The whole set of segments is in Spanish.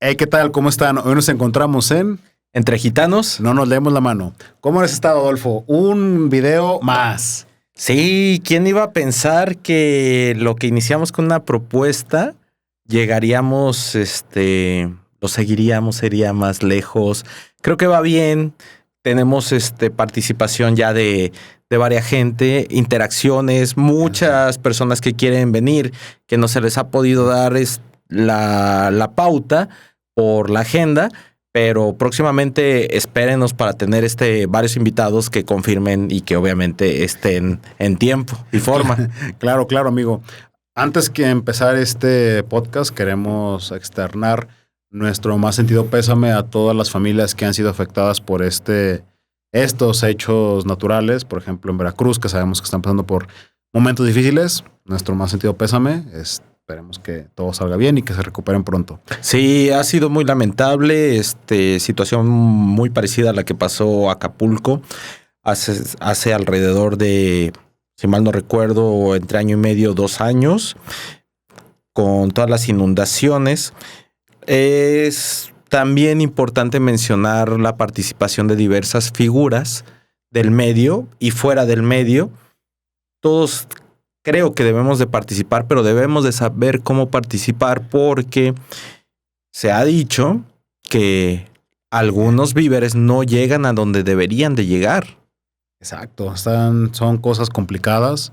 Hey, ¿qué tal? ¿Cómo están? Hoy nos encontramos en Entre Gitanos. No nos leemos la mano. ¿Cómo has estado, Adolfo? Un video más. Sí, ¿quién iba a pensar que lo que iniciamos con una propuesta, llegaríamos, lo seguiríamos, sería más lejos? Creo que va bien. Tenemos participación ya de varias gente, interacciones, muchas personas que quieren venir, que no se les ha podido dar la pauta por la agenda. Pero próximamente espérenos para tener varios invitados que confirmen y que obviamente estén en tiempo y forma. Claro, claro, amigo. Antes que empezar este podcast, queremos externar nuestro más sentido pésame a todas las familias que han sido afectadas por estos hechos naturales. Por ejemplo, en Veracruz, que sabemos que están pasando por momentos difíciles. Nuestro más sentido pésame. Esperemos que todo salga bien y que se recuperen pronto. Sí, ha sido muy lamentable, situación muy parecida a la que pasó a Acapulco hace alrededor de, si mal no recuerdo, entre año y medio, 2 años, con todas las inundaciones. Es también importante mencionar la participación de diversas figuras del medio y fuera del medio. Todos creo que debemos de participar, pero debemos de saber cómo participar porque se ha dicho que algunos víveres no llegan a donde deberían de llegar. Exacto, son cosas complicadas.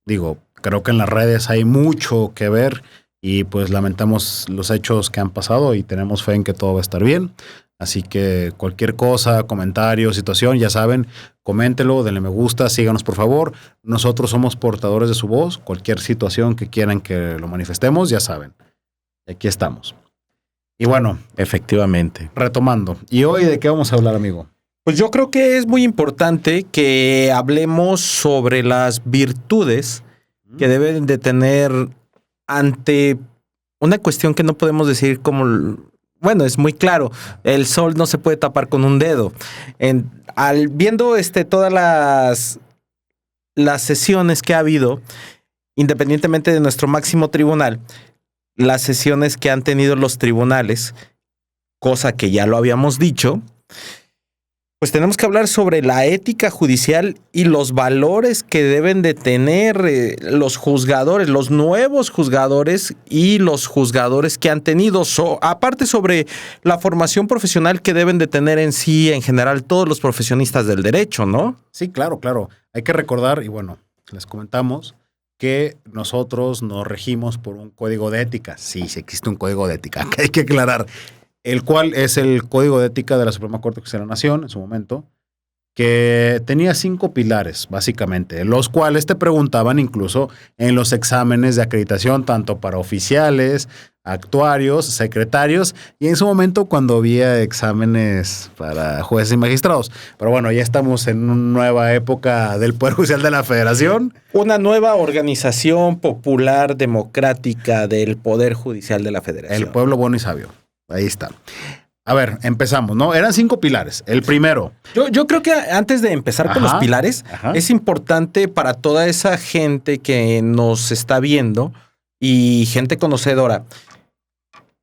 Digo, creo que en las redes hay mucho que ver y pues lamentamos los hechos que han pasado y tenemos fe en que todo va a estar bien. Así que cualquier cosa, comentario, situación, ya saben, coméntelo, denle me gusta, síganos por favor. Nosotros somos portadores de su voz. Cualquier situación que quieran que lo manifestemos, ya saben. Aquí estamos. Y bueno, efectivamente. Retomando. ¿Y hoy de qué vamos a hablar, amigo? Pues yo creo que es muy importante que hablemos sobre las virtudes que deben de tener ante una cuestión que no podemos decir como... Bueno, es muy claro, el sol no se puede tapar con un dedo. Viendo todas las sesiones que ha habido, independientemente de nuestro máximo tribunal, las sesiones que han tenido los tribunales, cosa que ya lo habíamos dicho, pues tenemos que hablar sobre la ética judicial y los valores que deben de tener los juzgadores, los nuevos juzgadores y los juzgadores que han tenido. Aparte sobre la formación profesional que deben de tener en sí, en general, todos los profesionistas del derecho, ¿no? Sí, claro, claro. Hay que recordar, y bueno, les comentamos que nosotros nos regimos por un código de ética. Sí, sí existe un código de ética, que hay que aclarar. El cual es el Código de Ética de la Suprema Corte de Justicia de la Nación en su momento, que tenía 5 pilares, básicamente, los cuales te preguntaban incluso en los exámenes de acreditación, tanto para oficiales, actuarios, secretarios, y en su momento cuando había exámenes para jueces y magistrados. Pero bueno, ya estamos en una nueva época del Poder Judicial de la Federación. Una nueva organización popular democrática del Poder Judicial de la Federación. El pueblo bueno y sabio. Ahí está. A ver, empezamos, ¿no? Eran 5 pilares. El primero. Yo creo que antes de empezar con los pilares, es importante para toda esa gente que nos está viendo y gente conocedora,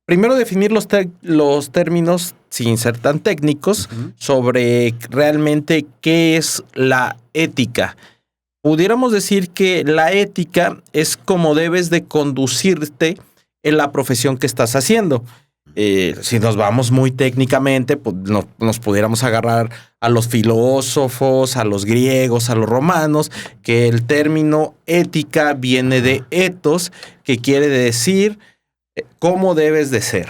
primero definir los términos, sin ser tan técnicos, sobre realmente qué es la ética. Pudiéramos decir que la ética es cómo debes de conducirte en la profesión que estás haciendo. Si nos vamos muy técnicamente, pues nos pudiéramos agarrar a los filósofos, a los griegos, a los romanos, que el término ética viene de ethos, que quiere decir cómo debes de ser.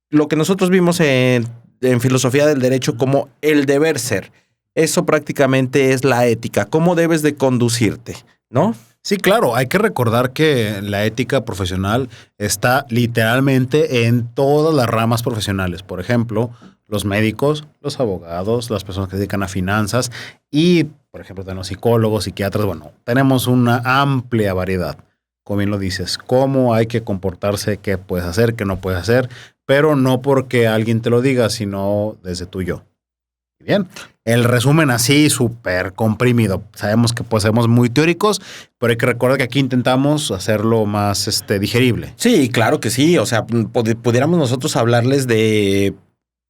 Lo que nosotros vimos en filosofía del derecho como el deber ser. Eso prácticamente es la ética, cómo debes de conducirte, ¿no? Sí, claro, hay que recordar que la ética profesional está literalmente en todas las ramas profesionales. Por ejemplo, los médicos, los abogados, las personas que se dedican a finanzas y, por ejemplo, tenemos psicólogos, psiquiatras. Bueno, tenemos una amplia variedad. Como bien lo dices, cómo hay que comportarse, qué puedes hacer, qué no puedes hacer, pero no porque alguien te lo diga, sino desde tu yo. Bien. el resumen así súper comprimido. Sabemos que pues somos muy teóricos, pero hay que recordar que aquí intentamos hacerlo más digerible. Sí, claro que sí. O sea, pudiéramos nosotros hablarles de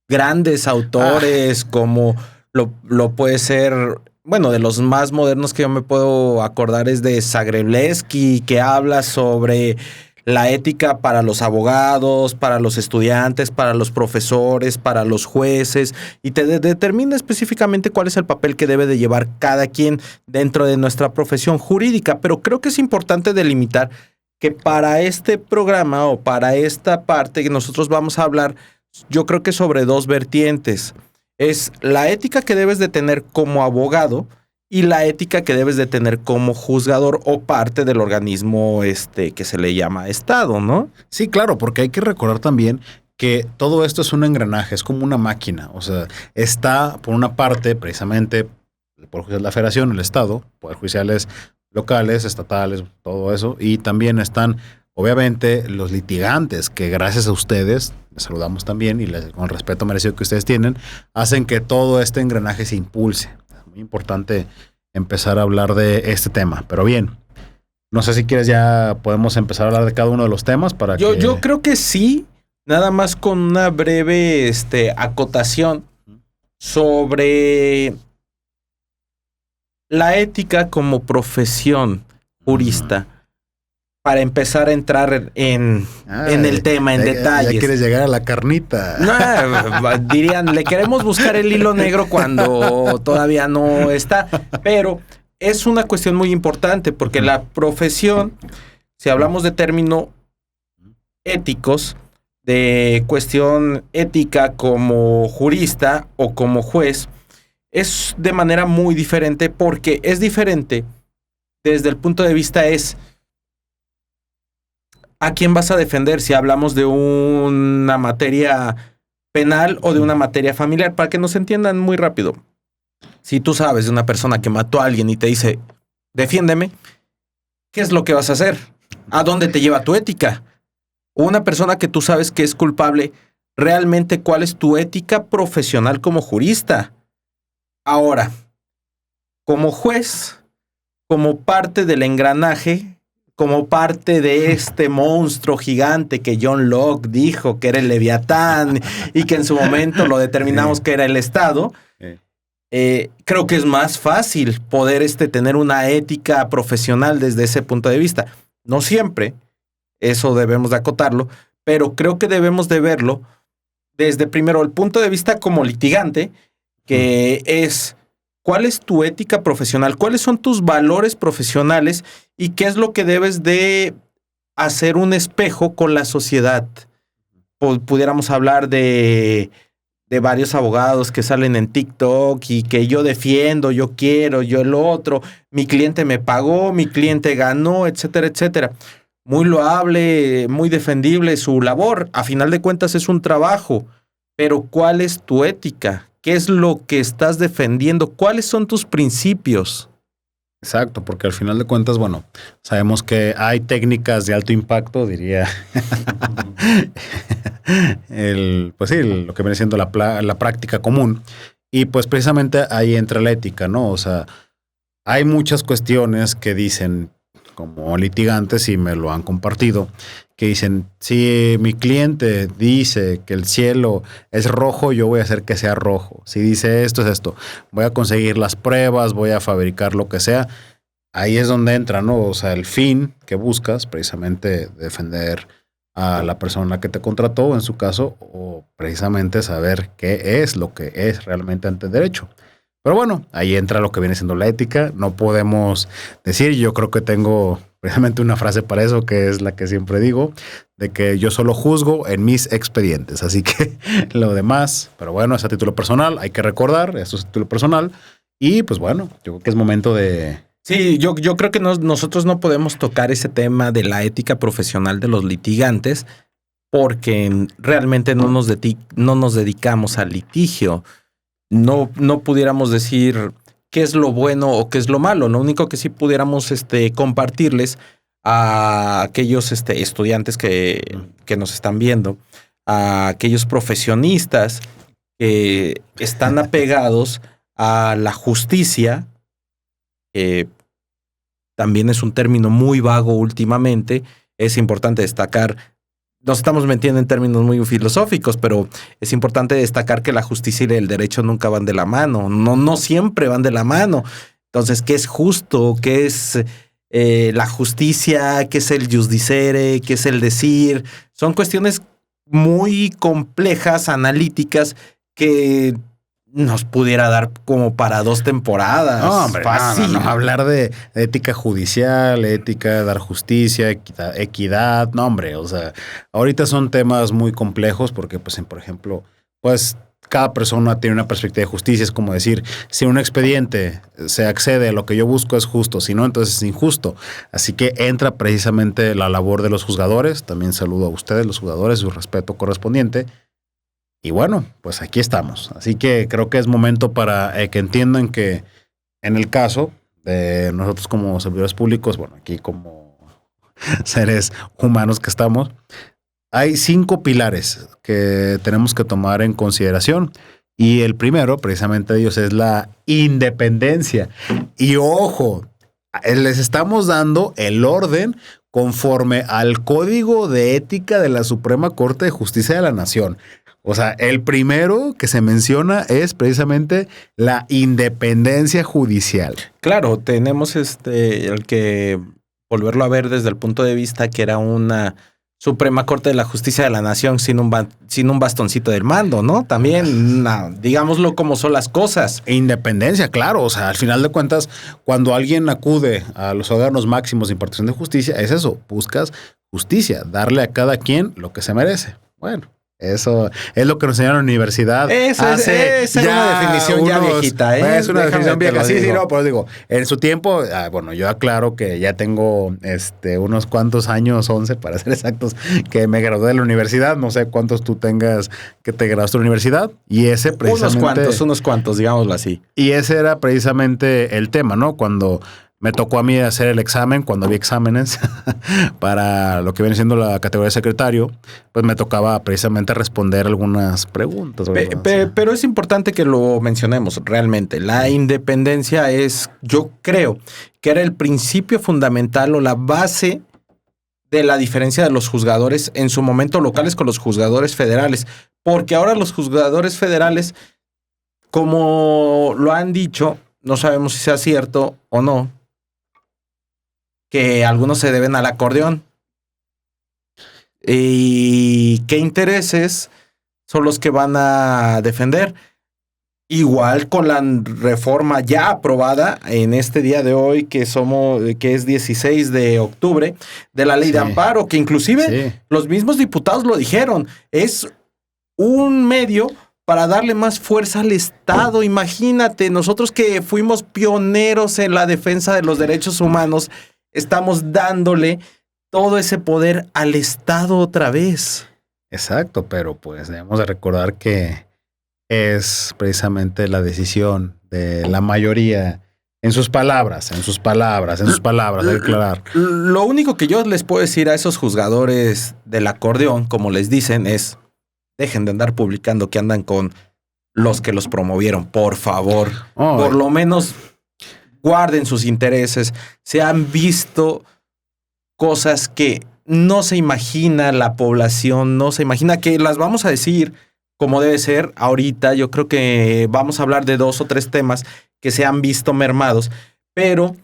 grandes autores como lo puede ser, bueno, de los más modernos que yo me puedo acordar es de Zagrebelsky, que habla sobre la ética para los abogados, para los estudiantes, para los profesores, para los jueces, y te determina específicamente cuál es el papel que debe de llevar cada quien dentro de nuestra profesión jurídica. Pero creo que es importante delimitar que para este programa o para esta parte que nosotros vamos a hablar, yo creo que sobre dos vertientes. Es la ética que debes de tener como abogado y la ética que debes de tener como juzgador o parte del organismo que se le llama Estado, ¿no? Sí, claro, porque hay que recordar también que todo esto es un engranaje, es como una máquina. O sea, está por una parte precisamente el Poder Judicial de la Federación, el Estado, poderes judiciales locales, estatales, todo eso, y también están obviamente los litigantes que gracias a ustedes, les saludamos también y con el respeto merecido que ustedes tienen, hacen que todo este engranaje se impulse. Muy importante empezar a hablar de este tema. Pero bien, no sé si quieres ya podemos empezar a hablar de cada uno de los temas para yo creo que sí, nada más con una breve acotación sobre la ética como profesión jurista. Para empezar a entrar en el tema, en detalles. Ya quieres llegar a la carnita. No, dirían, le queremos buscar el hilo negro cuando todavía no está. Pero es una cuestión muy importante porque la profesión, si hablamos de términos éticos, de cuestión ética como jurista o como juez, es de manera muy diferente porque es diferente desde el punto de vista ¿a quién vas a defender si hablamos de una materia penal o de una materia familiar? Para que nos entiendan muy rápido. Si tú sabes de una persona que mató a alguien y te dice, defiéndeme, ¿qué es lo que vas a hacer? ¿A dónde te lleva tu ética? O una persona que tú sabes que es culpable, realmente, ¿cuál es tu ética profesional como jurista? Ahora, como juez, como parte del engranaje, como parte de este monstruo gigante que John Locke dijo que era el Leviatán y que en su momento lo determinamos que era el Estado, creo que es más fácil poder tener una ética profesional desde ese punto de vista. No siempre, eso debemos de acotarlo, pero creo que debemos de verlo desde primero el punto de vista como litigante, que es ¿cuál es tu ética profesional? ¿Cuáles son tus valores profesionales? ¿Y qué es lo que debes de hacer un espejo con la sociedad? Pudiéramos hablar de varios abogados que salen en TikTok y que yo defiendo, yo quiero, yo el otro, mi cliente me pagó, mi cliente ganó, etcétera, etcétera. Muy loable, muy defendible su labor. A final de cuentas es un trabajo. Pero ¿cuál es tu ética? ¿Qué es lo que estás defendiendo? ¿Cuáles son tus principios? Exacto, porque al final de cuentas, bueno, sabemos que hay técnicas de alto impacto, diría pues sí, lo que viene siendo la práctica común. Y pues precisamente ahí entra la ética, ¿no? O sea, hay muchas cuestiones que dicen, como litigantes, y me lo han compartido, que dicen, si mi cliente dice que el cielo es rojo, yo voy a hacer que sea rojo. Si dice esto, es esto. Voy a conseguir las pruebas, voy a fabricar lo que sea. Ahí es donde entra, ¿no? O sea, el fin que buscas, precisamente defender a la persona que te contrató, en su caso, o precisamente saber qué es lo que es realmente ante derecho. Pero bueno, ahí entra lo que viene siendo la ética. No podemos decir, yo creo que tengo precisamente una frase para eso, que es la que siempre digo, de que yo solo juzgo en mis expedientes. Así que lo demás, pero bueno, es a título personal, hay que recordar, esto es a título personal. Y pues bueno, yo creo que es momento de... Sí, yo creo que nosotros no podemos tocar ese tema de la ética profesional de los litigantes porque realmente no nos dedicamos al litigio. No pudiéramos decir qué es lo bueno o qué es lo malo. Lo único que sí pudiéramos compartirles a aquellos estudiantes que nos están viendo, a aquellos profesionistas que están apegados a la justicia, también es un término muy vago últimamente. Es importante destacar, nos estamos metiendo en términos muy filosóficos, pero es importante destacar que la justicia y el derecho nunca van de la mano, no siempre van de la mano. Entonces, ¿qué es justo? ¿Qué es la justicia? ¿Qué es el jus dicere? ¿Qué es el decir? Son cuestiones muy complejas, analíticas, que nos pudiera dar como para 2 temporadas. No, hombre, fácil. No. Hablar de ética judicial, ética, dar justicia, equidad, no, hombre, o sea, ahorita son temas muy complejos porque, pues, por ejemplo, pues cada persona tiene una perspectiva de justicia. Es como decir, si en un expediente se accede a lo que yo busco es justo, si no, entonces es injusto. Así que entra precisamente la labor de los juzgadores. También saludo a ustedes, los juzgadores, su respeto correspondiente. Y bueno, pues aquí estamos. Así que creo que es momento para que entiendan que en el caso de nosotros como servidores públicos, bueno, aquí como seres humanos que estamos, hay 5 pilares que tenemos que tomar en consideración. Y el primero, precisamente de ellos, es la independencia. Y ojo, les estamos dando el orden conforme al Código de Ética de la Suprema Corte de Justicia de la Nación. O sea, el primero que se menciona es precisamente la independencia judicial. Claro, tenemos el que volverlo a ver desde el punto de vista que era una Suprema Corte de la Justicia de la Nación sin un bastoncito del mando, ¿no? También, digámoslo como son las cosas. Independencia, claro. O sea, al final de cuentas, cuando alguien acude a los órganos máximos de impartición de justicia, es eso, buscas justicia, darle a cada quien lo que se merece. Bueno. Eso es lo que nos enseñaron en la universidad. Es una definición ya viejita, ¿eh? Es una definición vieja. Sí, no, pero digo, en su tiempo, bueno, yo aclaro que ya tengo unos cuantos años, 11 para ser exactos, que me gradué de la universidad. No sé cuántos tú tengas que te graduaste de la universidad. Y ese precisamente... Unos cuantos, digámoslo así. Y ese era precisamente el tema, ¿no? Cuando me tocó a mí hacer el examen, cuando había exámenes para lo que viene siendo la categoría de secretario, pues me tocaba precisamente responder algunas preguntas. Pero es importante que lo mencionemos realmente. La independencia es, yo creo, que era el principio fundamental o la base de la diferencia de los juzgadores en su momento locales con los juzgadores federales. Porque ahora los juzgadores federales, como lo han dicho, no sabemos si sea cierto o no, que algunos se deben al acordeón. ¿Y qué intereses son los que van a defender? Igual con la reforma ya aprobada en este día de hoy, que es 16 de octubre, de la ley de amparo, que inclusive los mismos diputados lo dijeron. Es un medio para darle más fuerza al Estado. Imagínate, nosotros que fuimos pioneros en la defensa de los derechos humanos, estamos dándole todo ese poder al Estado otra vez. Exacto, pero pues debemos de recordar que es precisamente la decisión de la mayoría en sus palabras, hay que aclarar. Lo único que yo les puedo decir a esos juzgadores del acordeón, como les dicen, es dejen de andar publicando que andan con los que los promovieron, por favor. Por lo menos guarden sus intereses. Se han visto cosas que no se imagina la población, no se imagina, que las vamos a decir como debe ser. Ahorita yo creo que vamos a hablar de 2 o 3 temas que se han visto mermados, pero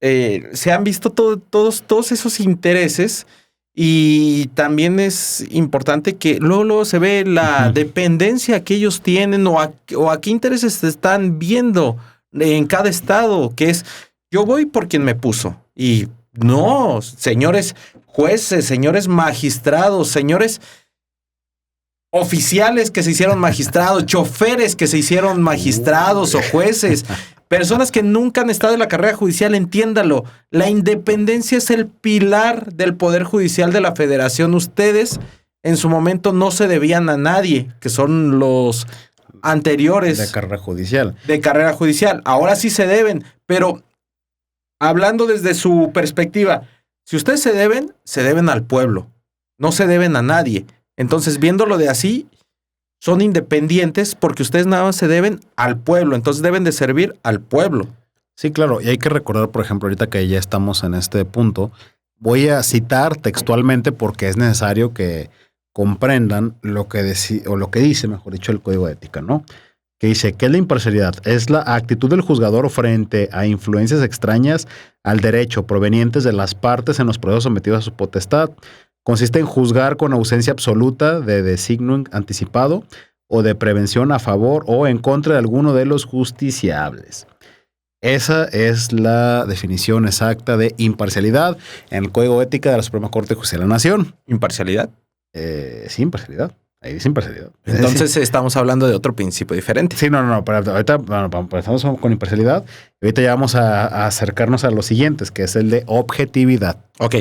se han visto todos esos intereses. Y también es importante que luego se ve la dependencia que ellos tienen o a qué intereses se están viendo en cada estado, que es, yo voy por quien me puso. Y no, señores jueces, señores magistrados, señores oficiales que se hicieron magistrados, choferes que se hicieron magistrados o jueces, personas que nunca han estado en la carrera judicial, entiéndalo. La independencia es el pilar del Poder Judicial de la Federación. Ustedes en su momento no se debían a nadie, que son los anteriores. De carrera judicial. De carrera judicial. Ahora sí se deben, pero hablando desde su perspectiva, si ustedes se deben al pueblo, no se deben a nadie. Entonces, viéndolo de así, son independientes porque ustedes nada más se deben al pueblo, entonces deben de servir al pueblo. Sí, claro, y hay que recordar, por ejemplo, ahorita que ya estamos en este punto, voy a citar textualmente porque es necesario que comprendan lo que dice, mejor dicho, el Código de Ética, ¿no? Que dice que la imparcialidad es la actitud del juzgador frente a influencias extrañas al derecho provenientes de las partes en los procesos sometidos a su potestad. Consiste en juzgar con ausencia absoluta de designio anticipado o de prevención a favor o en contra de alguno de los justiciables. Esa es la definición exacta de imparcialidad en el Código de Ética de la Suprema Corte de Justicia de la Nación. ¿Imparcialidad? Sí, imparcialidad. Ahí dice imparcialidad. Entonces estamos hablando de otro principio diferente. Sí, no, pero ahorita estamos con imparcialidad. Ahorita ya vamos a acercarnos a los siguientes, que es el de objetividad. Ok.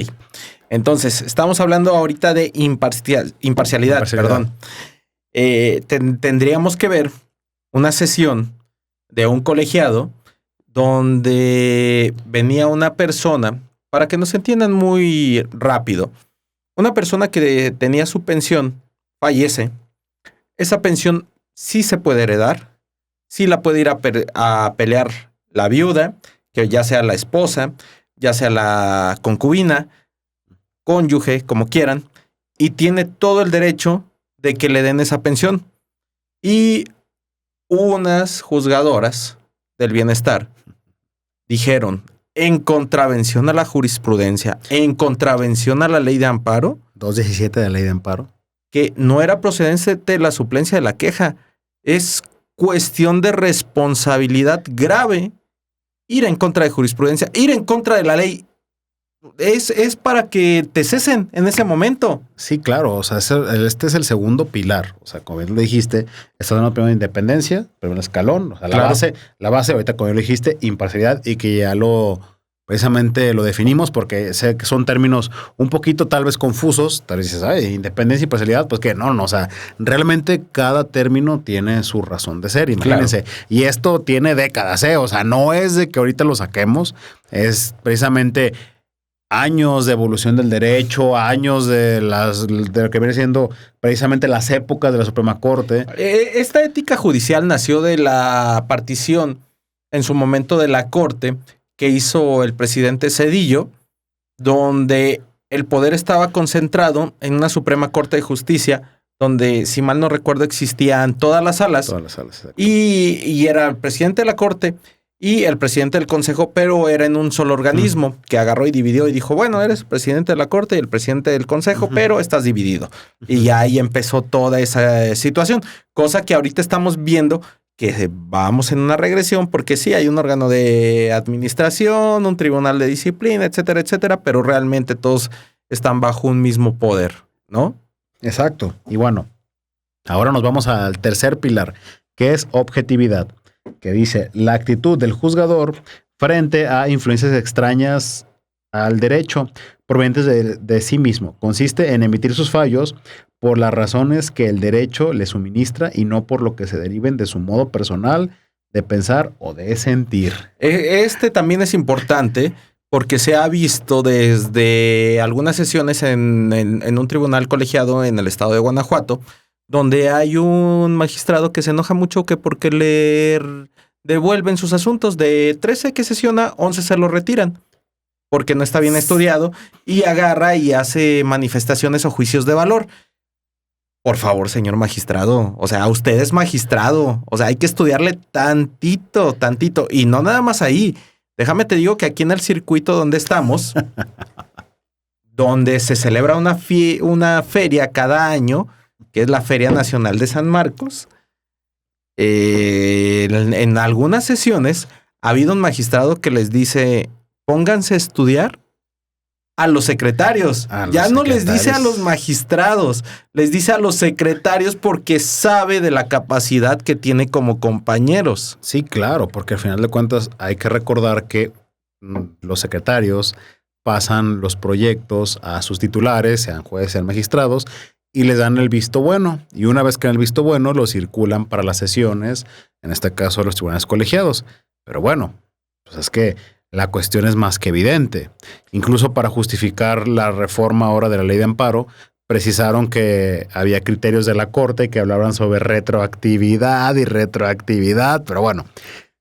Entonces, estamos hablando ahorita de imparcialidad. Perdón. Tendríamos que ver una sesión de un colegiado donde venía una persona, para que nos entiendan muy rápido, una persona que tenía su pensión, fallece. Esa pensión sí se puede heredar, sí la puede ir a pelear la viuda, que ya sea la esposa, ya sea la concubina, cónyuge, como quieran, y tiene todo el derecho de que le den esa pensión. Y unas juzgadoras del bienestar dijeron, en contravención a la jurisprudencia, en contravención a la ley de amparo, 217 de la ley de amparo, que no era procedente la suplencia de la queja. Es cuestión de responsabilidad grave ir en contra de jurisprudencia, ir en contra de la ley. Es para que te cesen en ese momento. Sí, claro. O sea, este es el segundo pilar. O sea, como bien lo dijiste, está dando primero independencia, primer escalón. O sea, claro. la base, ahorita como bien lo dijiste, imparcialidad, y que ya precisamente lo definimos porque sé que son términos un poquito tal vez confusos. Tal vez dices, independencia y imparcialidad, pues que no, o sea, realmente cada término tiene su razón de ser, imagínense. Claro. Y esto tiene décadas, o sea, no es de que ahorita lo saquemos, es precisamente años de evolución del derecho, años de lo que viene siendo precisamente las épocas de la Suprema Corte. Esta ética judicial nació de la partición en su momento de la Corte que hizo el presidente Zedillo, donde el poder estaba concentrado en una Suprema Corte de Justicia, donde, si mal no recuerdo, existían todas las salas. Todas las salas. Y era el presidente de la Corte y el presidente del Consejo, pero era en un solo organismo que agarró y dividió y dijo, bueno, eres presidente de la Corte y el presidente del Consejo, pero estás dividido. Y ahí empezó toda esa situación, cosa que ahorita estamos viendo que vamos en una regresión, porque sí hay un órgano de administración, un tribunal de disciplina, etcétera, etcétera, pero realmente todos están bajo un mismo poder, ¿no? Exacto. Y bueno, ahora nos vamos al tercer pilar, que es objetividad, que dice la actitud del juzgador frente a influencias extrañas al derecho provenientes de sí mismo. Consiste en emitir sus fallos por las razones que el derecho le suministra y no por lo que se deriven de su modo personal de pensar o de sentir. Este también es importante porque se ha visto desde algunas sesiones en un tribunal colegiado en el estado de Guanajuato, donde hay un magistrado que se enoja mucho que porque le devuelven sus asuntos de 13 que sesiona, 11 se lo retiran porque no está bien estudiado y agarra y hace manifestaciones o juicios de valor. Por favor, señor magistrado, o sea, usted es magistrado, o sea, hay que estudiarle tantito, y no nada más ahí. Déjame te digo que aquí en el circuito donde estamos, donde se celebra una feria cada año, que es la Feria Nacional de San Marcos, en algunas sesiones ha habido un magistrado que les dice, pónganse a estudiar a los secretarios. Ya no les dice a los magistrados, les dice a los secretarios porque sabe de la capacidad que tiene como compañeros. Sí, claro, porque al final de cuentas hay que recordar que los secretarios pasan los proyectos a sus titulares, sean jueces, sean magistrados, y les dan el visto bueno. Y una vez que dan el visto bueno, lo circulan para las sesiones, en este caso los tribunales colegiados. Pero bueno, pues es que la cuestión es más que evidente. Incluso para justificar la reforma ahora de la ley de amparo, precisaron que había criterios de la Corte que hablaban sobre retroactividad y retroactividad, pero bueno,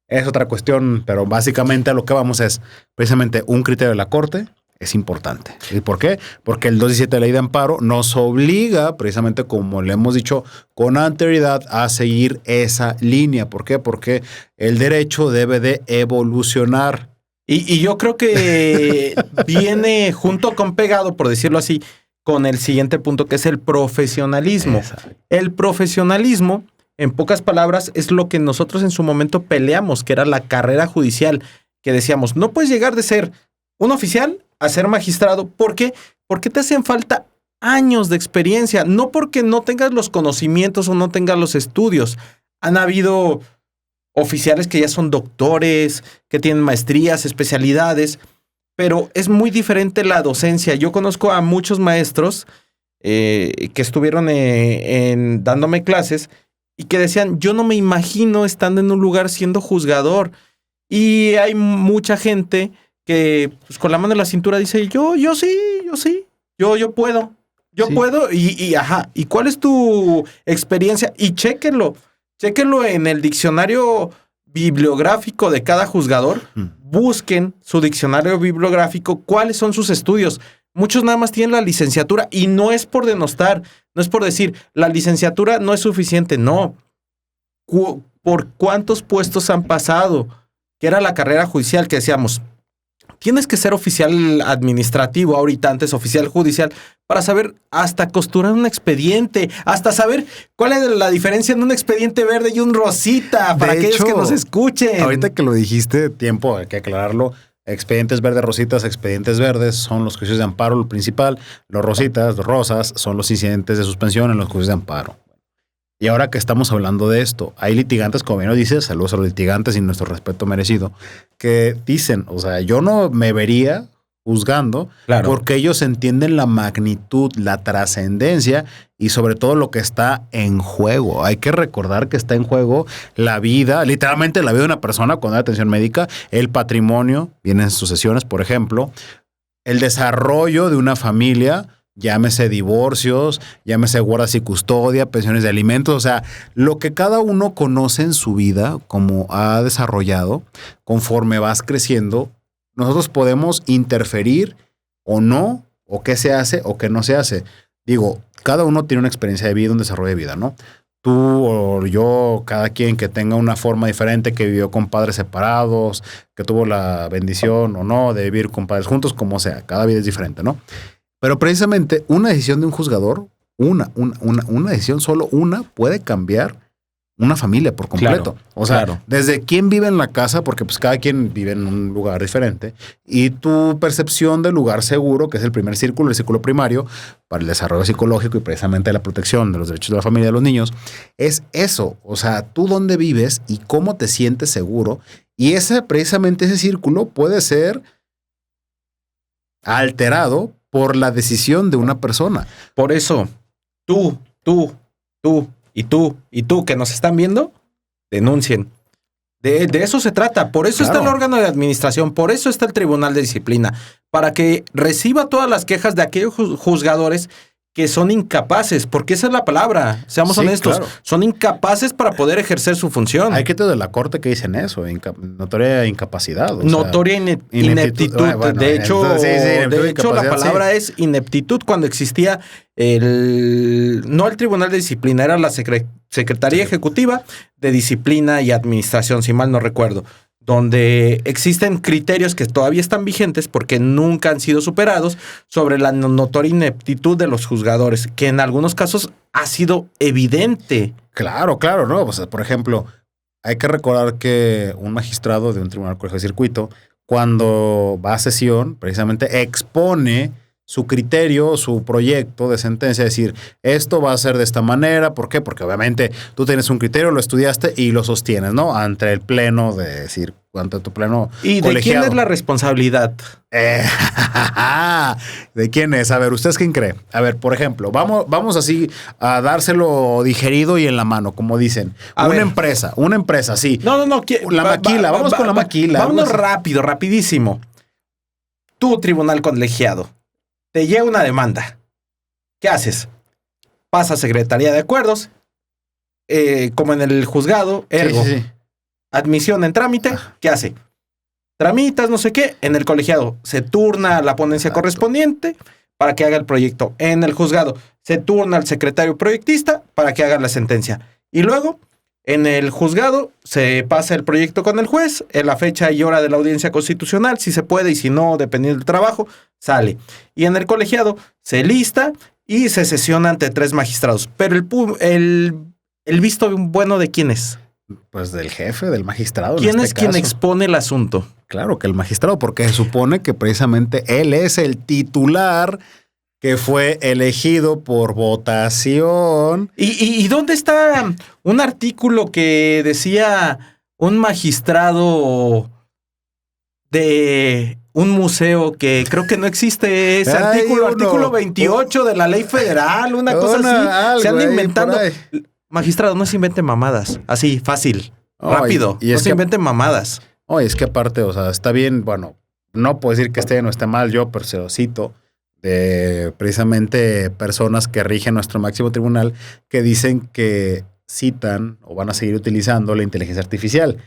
es otra cuestión, pero básicamente a lo que vamos es precisamente un criterio de la Corte es importante. ¿Y por qué? Porque el 217 de la Ley de Amparo nos obliga, precisamente como le hemos dicho con anterioridad, a seguir esa línea. ¿Por qué? Porque el derecho debe de evolucionar. Y yo creo que viene junto con pegado, por decirlo así, con el siguiente punto, que es el profesionalismo. Exacto. El profesionalismo, en pocas palabras, es lo que nosotros en su momento peleamos, que era la carrera judicial, que decíamos, no puedes llegar de ser un oficial a ser magistrado. ¿Por qué? Porque te hacen falta años de experiencia, no porque no tengas los conocimientos o no tengas los estudios. Han habido oficiales que ya son doctores, que tienen maestrías, especialidades, pero es muy diferente la docencia. Yo conozco a muchos maestros que estuvieron dándome clases y que decían, yo no me imagino estando en un lugar siendo juzgador. Y hay mucha gente que pues, con la mano en la cintura dice, yo sí, yo puedo. Yo puedo ajá. ¿Y cuál es tu experiencia? Y chéquenlo en el diccionario bibliográfico de cada juzgador. Busquen su diccionario bibliográfico, cuáles son sus estudios. Muchos nada más tienen la licenciatura y no es por denostar, no es por decir, la licenciatura no es suficiente, no. ¿Por cuántos puestos han pasado? Que era la carrera judicial que decíamos, tienes que ser oficial administrativo, ahorita antes oficial judicial, para saber hasta costurar un expediente, hasta saber cuál es la diferencia en un expediente verde y un rosita, para aquellos que nos escuchen. Ahorita que lo dijiste, tiempo, hay que aclararlo. Expedientes verdes, rositas, expedientes verdes son los juicios de amparo, lo principal. Los rositas, los rosas, son los incidentes de suspensión en los juicios de amparo. Y ahora que estamos hablando de esto, hay litigantes, como bien lo dices, saludos a los litigantes y nuestro respeto merecido, que dicen, o sea, yo no me vería juzgando, claro, porque ellos entienden la magnitud, la trascendencia y sobre todo lo que está en juego. Hay que recordar que está en juego la vida, literalmente la vida de una persona cuando hay atención médica, el patrimonio, vienen sucesiones, por ejemplo, el desarrollo de una familia, llámese divorcios, llámese guardas y custodia, pensiones de alimentos, o sea, lo que cada uno conoce en su vida, como ha desarrollado, conforme vas creciendo, nosotros podemos interferir o no, o qué se hace o qué no se hace. Digo, cada uno tiene una experiencia de vida, un desarrollo de vida, ¿no? Tú o yo, cada quien que tenga una forma diferente, que vivió con padres separados, que tuvo la bendición o no de vivir con padres juntos, como sea, cada vida es diferente, ¿no? Pero precisamente una decisión de un juzgador, una decisión, solo una, puede cambiar una familia por completo. Claro, o sea, claro, desde quién vive en la casa, porque pues cada quien vive en un lugar diferente, y tu percepción del lugar seguro, que es el primer círculo, el círculo primario, para el desarrollo psicológico y precisamente la protección de los derechos de la familia y de los niños, es eso. O sea, tú dónde vives y cómo te sientes seguro, y precisamente ese círculo puede ser alterado por la decisión de una persona. Por eso, tú y tú que nos están viendo, denuncien. De eso se trata. Por eso está el órgano de administración, por eso está el Tribunal de Disciplina, para que reciba todas las quejas de aquellos juzgadores que son incapaces, porque esa es la palabra, seamos honestos, son incapaces para poder ejercer su función. Hay que de la Corte que dicen eso, notoria incapacidad. Notoria ineptitud. Bueno, de hecho, la palabra es ineptitud cuando existía no el Tribunal de Disciplina, era la Secretaría Ejecutiva de Disciplina y Administración, si mal no recuerdo, donde existen criterios que todavía están vigentes porque nunca han sido superados sobre la notoria ineptitud de los juzgadores, que en algunos casos ha sido evidente. Claro, ¿no? O sea, por ejemplo, hay que recordar que un magistrado de un tribunal colegiado de circuito, cuando va a sesión, precisamente expone su criterio, su proyecto de sentencia, decir, esto va a ser de esta manera. ¿Por qué? Porque obviamente tú tienes un criterio, lo estudiaste y lo sostienes, ¿no? Ante el pleno, de decir, ante tu pleno ¿Y colegiado. ¿De quién es la responsabilidad? ¿De quién es? A ver, ¿ustedes quién cree? A ver, por ejemplo, vamos así a dárselo digerido y en la mano, como dicen. Una empresa, sí. No. La maquila, vamos con la maquila. Vámonos rapidísimo. Tu tribunal colegiado. Te llega una demanda. ¿Qué haces? Pasa a Secretaría de Acuerdos, como en el juzgado, ergo. Sí. Admisión en trámite, ¿qué hace? Tramitas, no sé qué, en el colegiado. Se turna a la ponencia correspondiente para que haga el proyecto. En el juzgado se turna al secretario proyectista para que haga la sentencia. Y luego, en el juzgado se pasa el proyecto con el juez, en la fecha y hora de la audiencia constitucional, si se puede y si no, dependiendo del trabajo, sale. Y en el colegiado se lista y se sesiona ante 3 magistrados. Pero el visto bueno ¿de quién es? Pues del jefe, del magistrado. ¿Quién es quien expone el asunto? Claro que el magistrado, porque se supone que precisamente él es el titular que fue elegido por votación. ¿Y dónde está un artículo que decía un magistrado de un museo que creo que no existe ese artículo 28 de la ley federal, una cosa así? Se anda inventando. Magistrado, no se inventen mamadas. Así, fácil, rápido. No se inventen mamadas. Oye, es que aparte, o sea, está bien, bueno, no puedo decir que esté bien o esté mal yo, pero se lo cito, de precisamente personas que rigen nuestro máximo tribunal que dicen que citan o van a seguir utilizando la inteligencia artificial,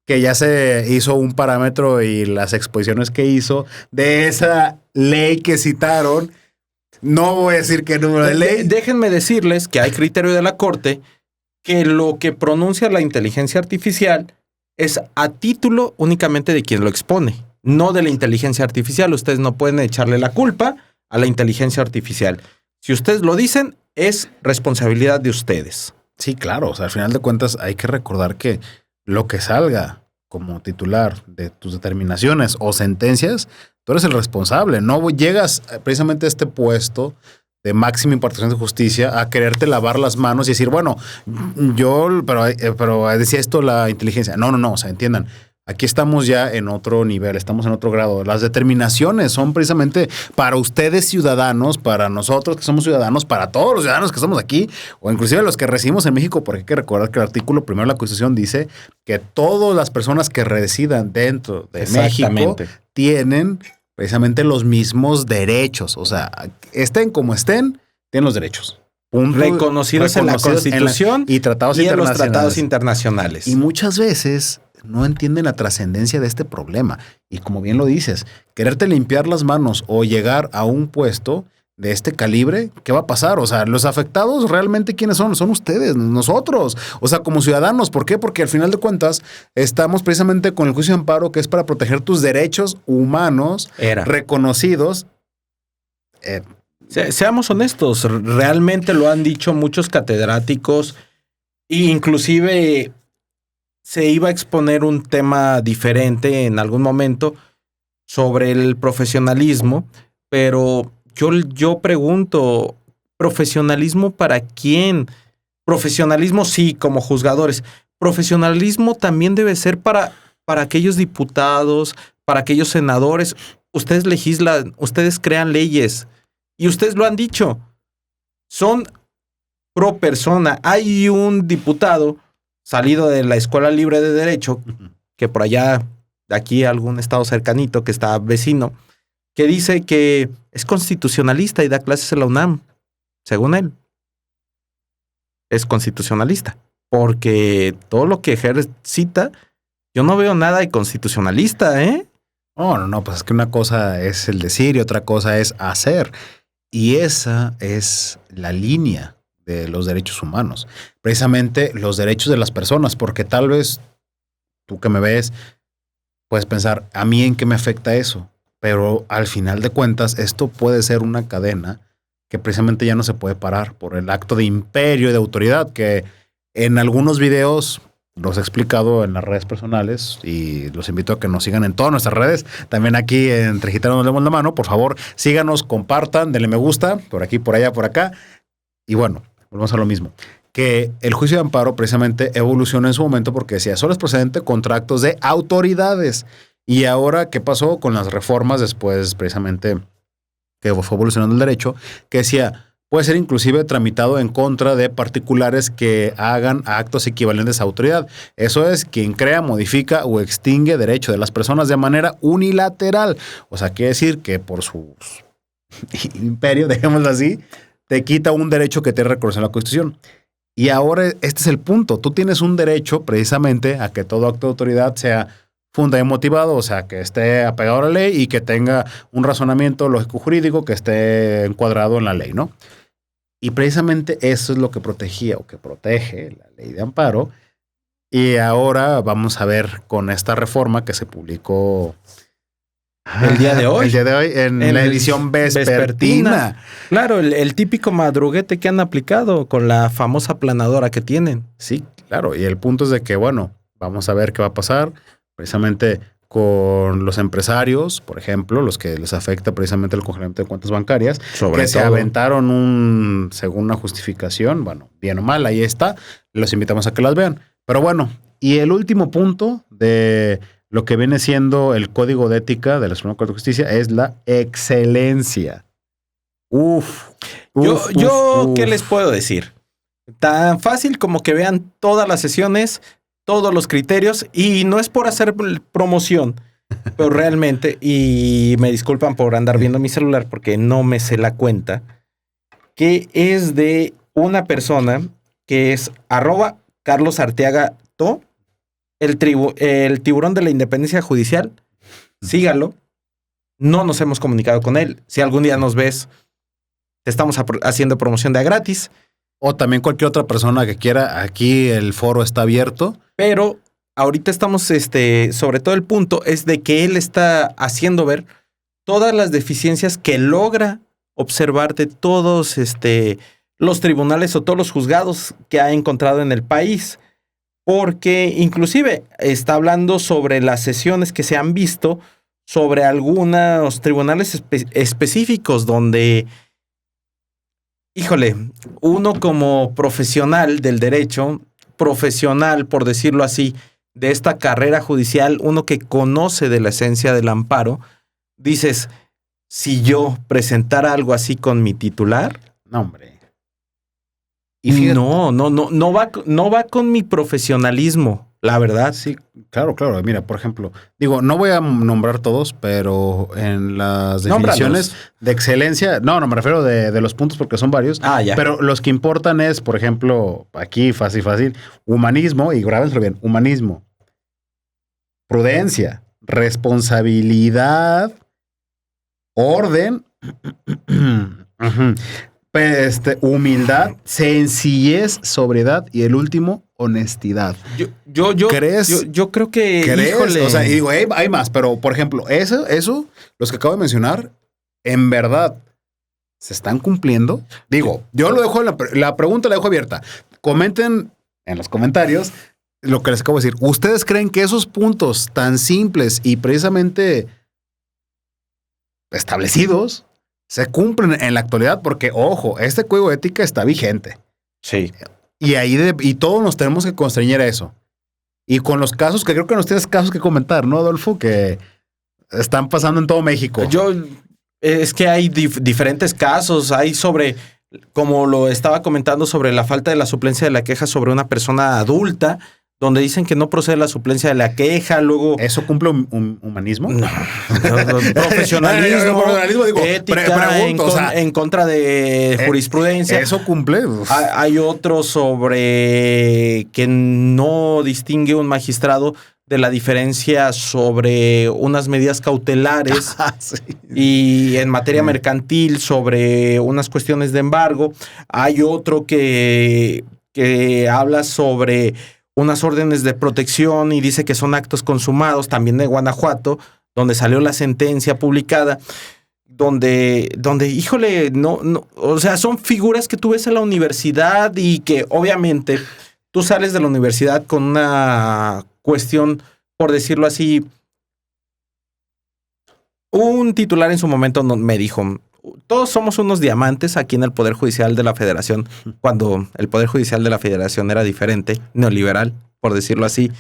que ya se hizo un parámetro y las exposiciones que hizo de esa ley que citaron. No voy a decir qué número de ley. Déjenme decirles que hay criterio de la Corte que lo que pronuncia la inteligencia artificial es a título únicamente de quien lo expone, no de la inteligencia artificial. Ustedes no pueden echarle la culpa a la inteligencia artificial. Si ustedes lo dicen, es responsabilidad de ustedes. Sí, claro. O sea, al final de cuentas hay que recordar que lo que salga como titular de tus determinaciones o sentencias, tú eres el responsable. No llegas precisamente a este puesto de máxima impartición de justicia a quererte lavar las manos y decir, bueno, pero decía esto la inteligencia. No, o sea, entiendan. Aquí estamos ya en otro nivel, estamos en otro grado. Las determinaciones son precisamente para ustedes ciudadanos, para nosotros que somos ciudadanos, para todos los ciudadanos que estamos aquí, o inclusive los que residimos en México, porque hay que recordar que el artículo 1 de la Constitución dice que todas las personas que residan dentro de México tienen precisamente los mismos derechos. O sea, estén como estén, tienen los derechos. Reconocidos en la Constitución y tratados en los tratados internacionales. Y muchas veces no entienden la trascendencia de este problema. Y como bien lo dices, quererte limpiar las manos o llegar a un puesto de este calibre, ¿qué va a pasar? O sea, los afectados realmente ¿quiénes son? Son ustedes, nosotros. O sea, como ciudadanos. ¿Por qué? Porque al final de cuentas estamos precisamente con el juicio de amparo, que es para proteger tus derechos humanos reconocidos. Seamos honestos, realmente lo han dicho muchos catedráticos e inclusive se iba a exponer un tema diferente en algún momento sobre el profesionalismo, pero yo pregunto, ¿profesionalismo para quién? Profesionalismo sí, como juzgadores. Profesionalismo también debe ser para aquellos diputados, para aquellos senadores. Ustedes legislan, ustedes crean leyes y ustedes lo han dicho. Son pro persona. Hay un diputado salido de la Escuela Libre de Derecho, que por allá, de aquí algún estado cercanito que está vecino, que dice que es constitucionalista y da clases en la UNAM. Según él, es constitucionalista, porque todo lo que ejercita, yo no veo nada de constitucionalista, ¿eh? No, pues es que una cosa es el decir y otra cosa es hacer. Y esa es la línea de los derechos humanos. Precisamente los derechos de las personas, porque tal vez tú que me ves puedes pensar, ¿a mí en qué me afecta eso? Pero al final de cuentas, esto puede ser una cadena que precisamente ya no se puede parar por el acto de imperio y de autoridad que en algunos videos los he explicado en las redes personales y los invito a que nos sigan en todas nuestras redes. También aquí Entre Gitanos Nos Demos la Mano. Por favor, síganos, compartan, denle me gusta, por aquí, por allá, por acá. Y bueno, volvemos a lo mismo. Que el juicio de amparo precisamente evolucionó en su momento porque decía, solo es procedente contra actos de autoridades. Y ahora, ¿qué pasó con las reformas después precisamente que fue evolucionando el derecho? Que decía, puede ser inclusive tramitado en contra de particulares que hagan actos equivalentes a autoridad. Eso es quien crea, modifica o extingue derecho de las personas de manera unilateral. O sea, quiere decir que por su imperio, dejémoslo así, te quita un derecho que te reconoce en la Constitución. Y ahora este es el punto. Tú tienes un derecho precisamente a que todo acto de autoridad sea fundado y motivado, o sea, que esté apegado a la ley y que tenga un razonamiento lógico-jurídico que esté encuadrado en la ley, ¿no? Y precisamente eso es lo que protegía o que protege la ley de amparo. Y ahora vamos a ver con esta reforma que se publicó el día de hoy. El día de hoy en la edición vespertina. Claro, el típico madruguete que han aplicado con la famosa planadora que tienen. Sí, claro. Y el punto es de que, bueno, vamos a ver qué va a pasar precisamente con los empresarios, por ejemplo, los que les afecta precisamente el congelamiento de cuentas bancarias, que se aventaron según una justificación, bueno, bien o mal, ahí está. Los invitamos a que las vean. Pero bueno, y el último punto de lo que viene siendo el código de ética de la Suprema Corte de Justicia es la excelencia. Yo, ¿qué les puedo decir? Tan fácil como que vean todas las sesiones, todos los criterios, y no es por hacer promoción, pero realmente, y me disculpan por andar viendo mi celular porque no me sé la cuenta, que es de una persona que es @CarlosArteagaTo, el tiburón de la independencia judicial. Sígalo. No nos hemos comunicado con él. Si algún día nos ves, te estamos haciendo promoción de a gratis. O también cualquier otra persona que quiera. Aquí el foro está abierto. Pero ahorita estamos, sobre todo el punto es de que él está haciendo ver todas las deficiencias que logra observar de todos los tribunales o todos los juzgados que ha encontrado en el país. Porque inclusive está hablando sobre las sesiones que se han visto sobre algunos tribunales específicos donde, híjole, uno como profesional del derecho, profesional, por decirlo así, de esta carrera judicial, uno que conoce de la esencia del amparo, dices, si yo presentara algo así con mi titular, no, hombre. Y fíjate, no va con mi profesionalismo, la verdad. Sí, claro. Mira, por ejemplo, digo, no voy a nombrar todos, pero en las definiciones de excelencia, no me refiero de los puntos porque son varios, ya. Pero los que importan es, por ejemplo, aquí fácil, humanismo, y grábenselo bien, humanismo, prudencia, responsabilidad, orden, humildad, sencillez, sobriedad y el último, honestidad. Yo creo que, híjole. O sea, y digo, hay más, pero por ejemplo, eso, los que acabo de mencionar, en verdad, ¿se están cumpliendo? Digo, yo lo dejo, la pregunta la dejo abierta. Comenten en los comentarios lo que les acabo de decir. ¿Ustedes creen que esos puntos tan simples y precisamente establecidos se cumplen en la actualidad? Porque, ojo, este código de ética está vigente. Sí. Y todos nos tenemos que constreñir a eso. Y con los casos, que creo que nos tienes casos que comentar, ¿no, Adolfo? Que están pasando en todo México. Es que hay diferentes casos. Hay sobre, como lo estaba comentando, sobre la falta de la suplencia de la queja sobre una persona adulta, donde dicen que no procede la suplencia de la queja, luego... ¿Eso cumple un humanismo? No. Profesionalismo, digo, ética, en contra de jurisprudencia. ¿Eso cumple? Hay otro sobre que no distingue un magistrado de la diferencia sobre unas medidas cautelares sí. Y en materia mercantil sobre unas cuestiones de embargo. Hay otro que habla sobre unas órdenes de protección y dice que son actos consumados, también de Guanajuato, donde salió la sentencia publicada, donde híjole, no, o sea, son figuras que tú ves en la universidad y que obviamente tú sales de la universidad con una cuestión, por decirlo así. Un titular en su momento me dijo, todos somos unos diamantes aquí en el Poder Judicial de la Federación, cuando el Poder Judicial de la Federación era diferente, neoliberal, por decirlo así.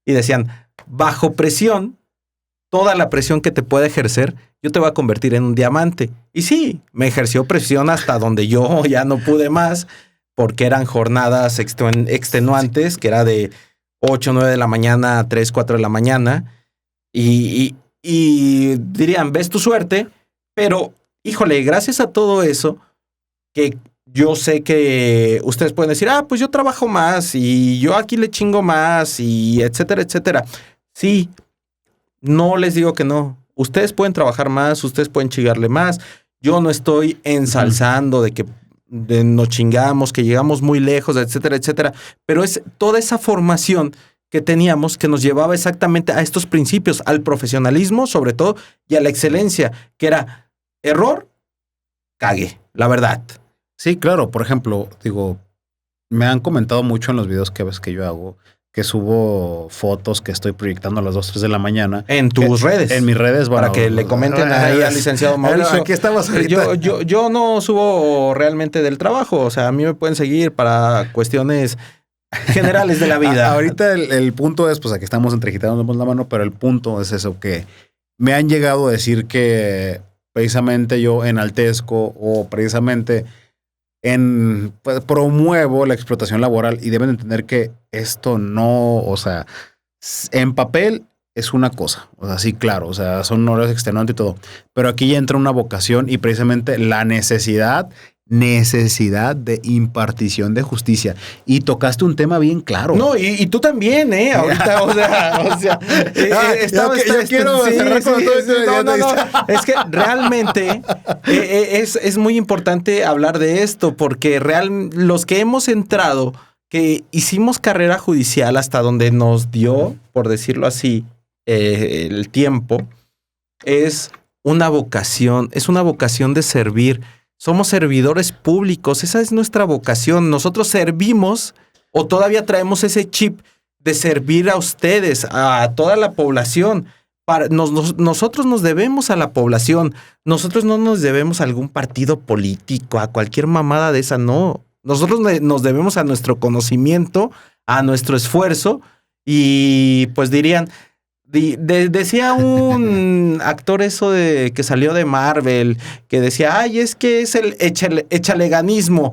Y decían, bajo presión, toda la presión que te pueda ejercer, yo te voy a convertir en un diamante. Y sí, me ejerció presión hasta donde yo ya no pude más, porque eran jornadas extenuantes, que era de 8, 9 de la mañana a 3, 4 de la mañana. Y dirían, ves tu suerte, pero... Híjole, gracias a todo eso, que yo sé que ustedes pueden decir, pues yo trabajo más y yo aquí le chingo más y etcétera, etcétera. Sí, no les digo que no. Ustedes pueden trabajar más, ustedes pueden chingarle más. Yo no estoy ensalzando de que nos chingamos, que llegamos muy lejos, etcétera, etcétera. Pero es toda esa formación que teníamos que nos llevaba exactamente a estos principios, al profesionalismo sobre todo y a la excelencia, que era error, cague, la verdad. Sí, claro. Por ejemplo, digo, me han comentado mucho en los videos que ves que yo hago, que subo fotos que estoy proyectando a las 2, 3 de la mañana. En tus redes. En mis redes, bueno. Para que le comenten ahí al licenciado Mauricio. Aquí estamos ahorita. Yo no subo realmente del trabajo. O sea, a mí me pueden seguir para cuestiones generales de la vida. Ahorita el punto es, pues aquí estamos entregitándonos la mano, pero el punto es eso, que me han llegado a decir que precisamente yo enaltezco o precisamente pues, promuevo la explotación laboral, y deben entender que esto no, o sea, en papel es una cosa, o sea, sí, claro, o sea, son horarios extenuantes y todo, pero aquí ya entra una vocación y precisamente la necesidad de impartición de justicia. Y tocaste un tema bien claro. No, y tú también, ahorita, yo quiero cerrar con todo. No. Es que realmente es muy importante hablar de esto, porque los que hemos entrado, que hicimos carrera judicial hasta donde nos dio, por decirlo así, el tiempo, es una vocación de servir. Somos servidores públicos, esa es nuestra vocación. Nosotros servimos o todavía traemos ese chip de servir a ustedes, a toda la población. Nosotros nos debemos a la población. Nosotros no nos debemos a algún partido político, a cualquier mamada de esa, no. Nosotros nos debemos a nuestro conocimiento, a nuestro esfuerzo y pues dirían... decía un actor eso de que salió de Marvel, que decía, es que es el echaleganismo.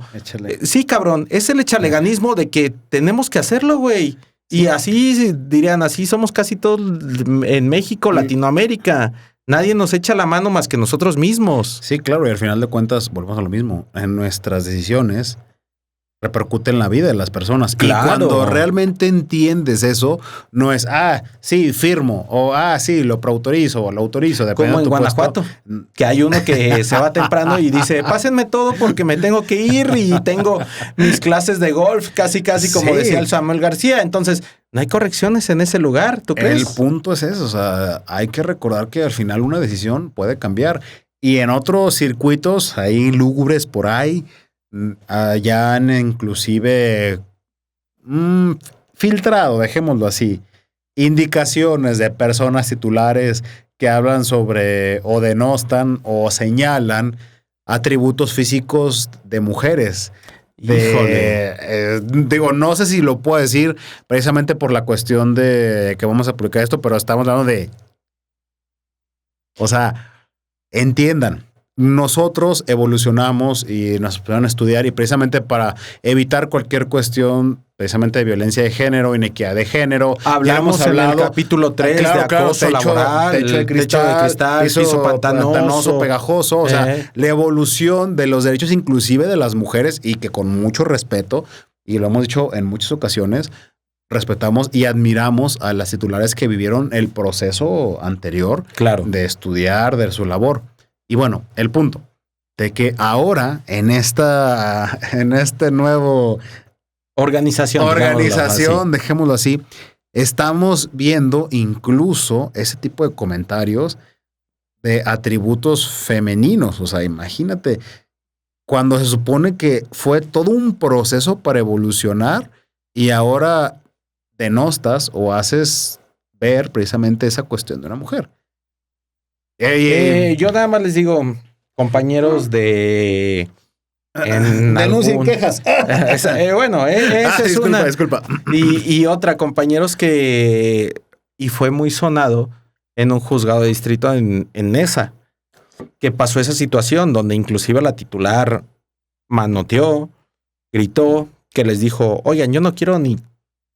Sí, cabrón, es el echaleganismo de que tenemos que hacerlo, güey. Y así dirían, así somos casi todos en México, Latinoamérica. Nadie nos echa la mano más que nosotros mismos. Sí, claro, y al final de cuentas volvemos a lo mismo. En nuestras decisiones repercute en la vida de las personas. Claro. Y cuando realmente entiendes eso, no es, sí, firmo, o sí, lo preautorizo, o lo autorizo. Como en Guanajuato, que hay uno que se va temprano y dice, pásenme todo porque me tengo que ir y tengo mis clases de golf, casi como decía el Samuel García. Entonces, no hay correcciones en ese lugar, ¿tú crees? El punto es eso, o sea, hay que recordar que al final una decisión puede cambiar. Y en otros circuitos, ahí lúgubres por ahí, ya han inclusive filtrado, dejémoslo así, indicaciones de personas titulares que hablan sobre o denostan o señalan atributos físicos de mujeres. Digo, no sé si lo puedo decir precisamente por la cuestión de que vamos a publicar esto, pero estamos hablando de... O sea, entiendan. Nosotros evolucionamos y nos empezaron a estudiar y precisamente para evitar cualquier cuestión precisamente de violencia de género, inequidad de género. Hablamos en el capítulo 3 de acoso laboral, techo de cristal, piso pantanoso, pegajoso. O sea, la evolución de los derechos inclusive de las mujeres y que con mucho respeto, y lo hemos dicho en muchas ocasiones, respetamos y admiramos a las titulares que vivieron el proceso anterior de estudiar, de su labor. Y bueno, el punto de que ahora en este nuevo organización, dejémoslo así, estamos viendo incluso ese tipo de comentarios de atributos femeninos. O sea, imagínate, cuando se supone que fue todo un proceso para evolucionar y ahora denostas o haces ver precisamente esa cuestión de una mujer. Yo nada más les digo, compañeros de... denuncien quejas. Bueno, esa es una. Disculpa. Y otra, compañeros que... Y fue muy sonado en un juzgado de distrito en Nesa, que pasó esa situación donde inclusive la titular manoteó, gritó, que les dijo, oigan, yo no quiero ni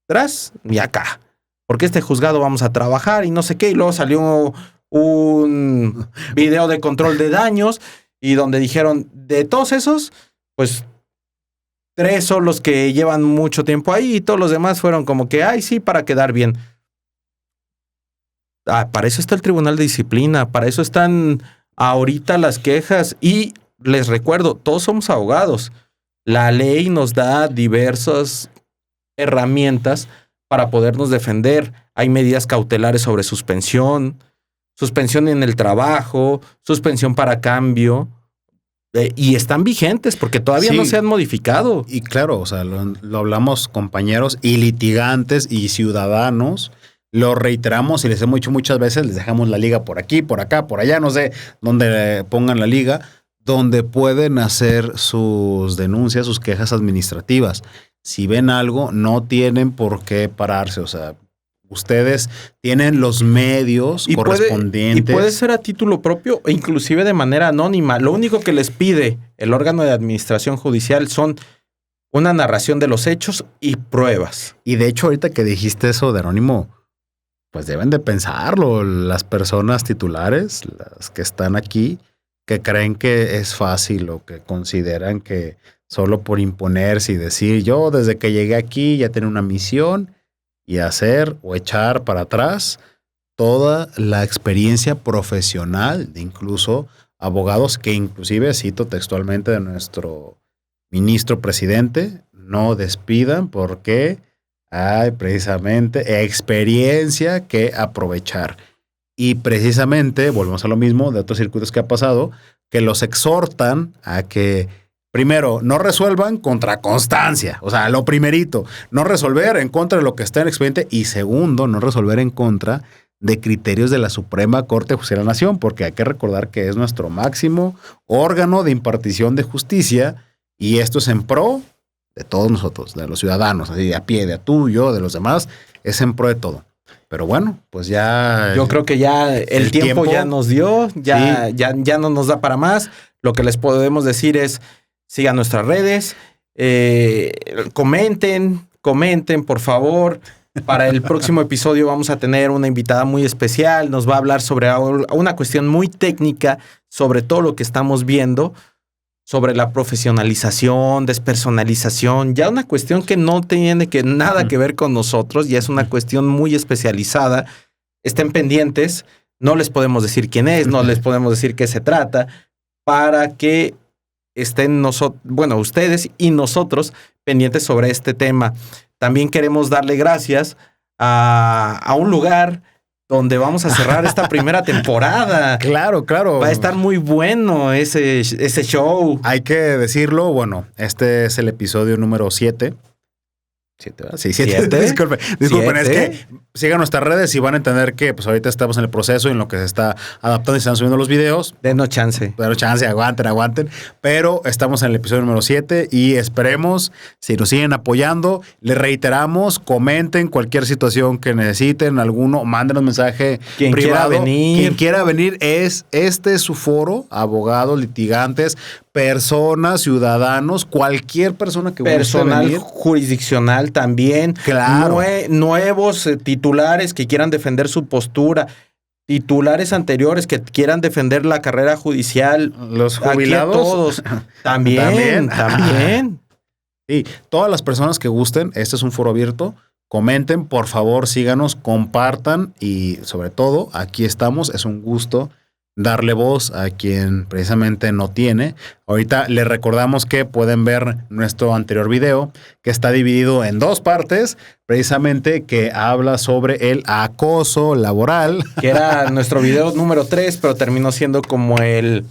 atrás ni acá, porque este juzgado vamos a trabajar y no sé qué. Y luego salió un video de control de daños y donde dijeron, de todos esos, pues 3 son los que llevan mucho tiempo ahí y todos los demás fueron como que, ay, sí, para quedar bien. Para eso está el Tribunal de Disciplina, para eso están ahorita las quejas y les recuerdo, todos somos abogados. La ley nos da diversas herramientas para podernos defender. Hay medidas cautelares sobre suspensión en el trabajo, suspensión para cambio. Y están vigentes porque todavía no se han modificado. Y claro, o sea, lo hablamos compañeros y litigantes y ciudadanos, lo reiteramos y les hemos dicho muchas veces, les dejamos la liga por aquí, por acá, por allá, no sé dónde pongan la liga, donde pueden hacer sus denuncias, sus quejas administrativas. Si ven algo, no tienen por qué pararse, o sea, ustedes tienen los medios correspondientes. Y puede ser a título propio e inclusive de manera anónima. Lo único que les pide el órgano de administración judicial son una narración de los hechos y pruebas. Y de hecho, ahorita que dijiste eso de anónimo, pues deben de pensarlo las personas titulares, las que están aquí, que creen que es fácil o que consideran que solo por imponerse y decir yo desde que llegué aquí ya tengo una misión y hacer o echar para atrás toda la experiencia profesional de incluso abogados que inclusive, cito textualmente de nuestro ministro presidente, no despidan porque hay precisamente experiencia que aprovechar. Y precisamente, volvemos a lo mismo de otros circuitos que ha pasado, que los exhortan a que primero, no resuelvan contra constancia. O sea, lo primerito, no resolver en contra de lo que está en el expediente. Y segundo, no resolver en contra de criterios de la Suprema Corte de Justicia de la Nación, porque hay que recordar que es nuestro máximo órgano de impartición de justicia y esto es en pro de todos nosotros, de los ciudadanos, así a pie, de tú, yo, de los demás, es en pro de todo. Pero bueno, pues ya... Yo creo que ya el tiempo ya nos dio, ya no nos da para más. Lo que les podemos decir es, sigan nuestras redes, comenten, por favor. Para el próximo episodio vamos a tener una invitada muy especial. Nos va a hablar sobre una cuestión muy técnica, sobre todo lo que estamos viendo, sobre la profesionalización, despersonalización. Ya una cuestión que no tiene nada que ver con nosotros, ya es una cuestión muy especializada. Estén pendientes, no les podemos decir quién es, no les podemos decir qué se trata, para que estén ustedes y nosotros pendientes sobre este tema. También queremos darle gracias a un lugar donde vamos a cerrar esta primera temporada. Claro. Va a estar muy bueno ese show. Hay que decirlo, bueno, este es el episodio número 7. 7, ¿verdad? Sí, 7. Disculpen, es que sigan nuestras redes y van a entender que pues ahorita estamos en el proceso y en lo que se está adaptando y se están subiendo los videos. Denos chance, aguanten. Pero estamos en el episodio número 7 y esperemos, si nos siguen apoyando, les reiteramos, comenten cualquier situación que necesiten, mándenos mensaje privado. Quien quiera venir, es su foro, abogados, litigantes, personas, ciudadanos, cualquier persona que guste venir. Personal jurisdiccional también. Claro. Nuevos titulares que quieran defender su postura. Titulares anteriores que quieran defender la carrera judicial. Los jubilados. Aquí todos. También. Sí, todas las personas que gusten, este es un foro abierto. Comenten, por favor, síganos, compartan y sobre todo, aquí estamos. Es un gusto darle voz a quien precisamente no tiene. Ahorita les recordamos que pueden ver nuestro anterior video, que está dividido en 2 partes, precisamente que habla sobre el acoso laboral. Que era nuestro video número 3, pero terminó siendo como el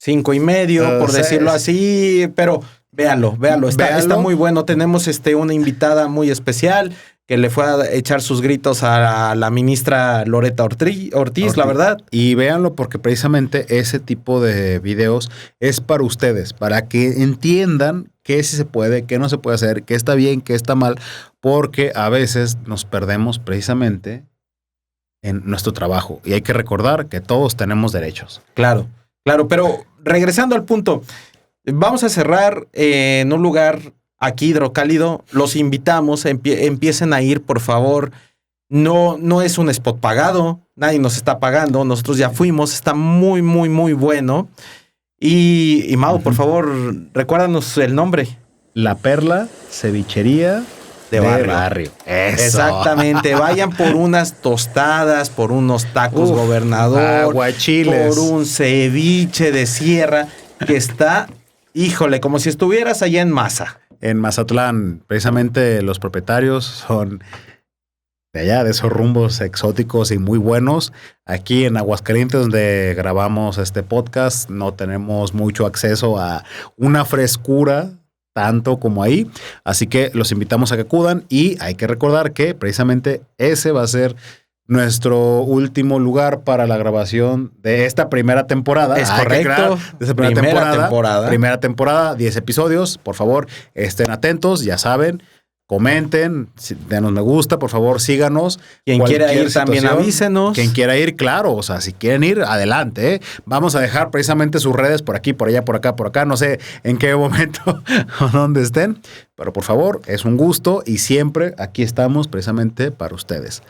5.5, por decirlo así. Pero véanlo. Está muy bueno. Tenemos una invitada muy especial que le fue a echar sus gritos a la ministra Loretta Ortiz, la verdad. Y véanlo porque precisamente ese tipo de videos es para ustedes, para que entiendan qué sí se puede, qué no se puede hacer, qué está bien, qué está mal, porque a veces nos perdemos precisamente en nuestro trabajo. Y hay que recordar que todos tenemos derechos. Claro, pero regresando al punto, vamos a cerrar en un lugar aquí, Hidrocálido. Los invitamos, empiecen a ir, por favor. No es un spot pagado, nadie nos está pagando, nosotros ya fuimos, está muy, muy, muy bueno. Y Mau, por favor, recuérdanos el nombre. La Perla Cevichería de barrio. Eso. Exactamente. Vayan por unas tostadas, por unos tacos gobernador, aguachiles, por un ceviche de sierra que está, híjole, como si estuvieras allá en Maza. En Mazatlán, precisamente los propietarios son de allá, de esos rumbos exóticos y muy buenos. Aquí en Aguascalientes, donde grabamos este podcast, no tenemos mucho acceso a una frescura tanto como ahí. Así que los invitamos a que acudan y hay que recordar que precisamente ese va a ser nuestro último lugar para la grabación de esta primera temporada. Es correcto. De esta primera temporada, 10 episodios. Por favor, estén atentos, ya saben. Comenten, denos me gusta, por favor, síganos. Quien quiera ir también avísenos. Quien quiera ir, claro, o sea, si quieren ir, adelante, ¿eh? Vamos a dejar precisamente sus redes por aquí, por allá, por acá, por acá, no sé en qué momento o dónde estén, pero por favor, es un gusto y siempre aquí estamos precisamente para ustedes.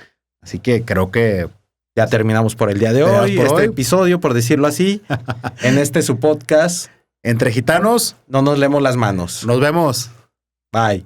Así que creo que ya terminamos por el día de hoy, episodio, por decirlo así, en su podcast. Entre Gitanos. No nos leemos las manos. Nos vemos. Bye.